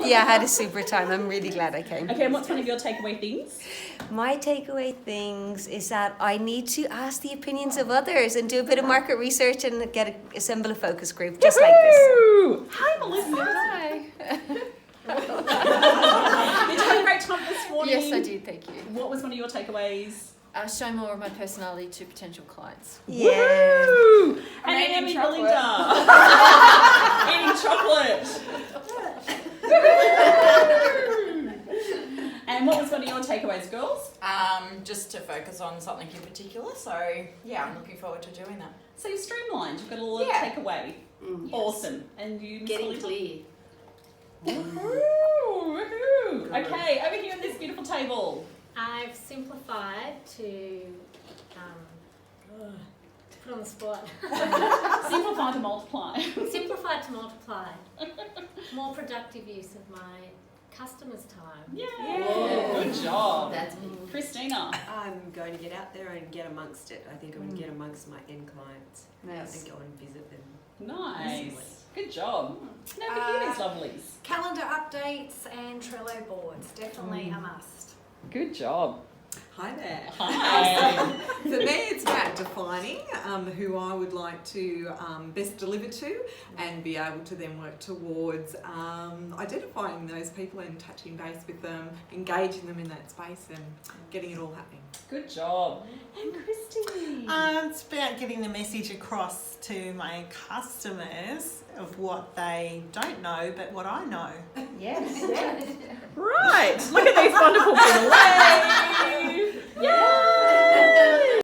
Yeah, I had a super time. I'm really glad I came. Okay, and what's one of your takeaway things? My takeaway things is that I need to ask the opinions of others and do a bit of market research and assemble a focus group just like this. Hi, Melissa. Hi. Did you have a great time this morning? Yes, I did. Thank you. What was one of your takeaways? Show more of my personality to potential clients. Yeah. Woo! And eating Emily chocolate. Belinda. Eating chocolate. And what was one of your takeaways, girls? Just to focus on something in particular. So yeah, I'm looking forward to doing that. So you're streamlined. You've got a little takeaway. Yes. Awesome. And you, Miss Getting Belinda? clear. Woohoo! Okay, over here at this beautiful table. I've simplified to put on the spot. Simplify to multiply. Simplified to multiply. More productive use of my customers' time. Yeah. Good job. That's me. Christina. I'm going to get out there and get amongst it. I think I'm going to get amongst my end clients and go and visit them. Nice. Good job. Now over here, these lovelies. Calendar updates and Trello boards, definitely a must. Good job. Hi there. Hi. For me, it's about defining who I would like to best deliver to and be able to then work towards identifying those people and touching base with them, engaging them in that space and getting it all happening. Good job. And Christy. It's about getting the message across to my customers of what they don't know, but what I know. Yes. Right. Look at these wonderful people. Wave. Yay.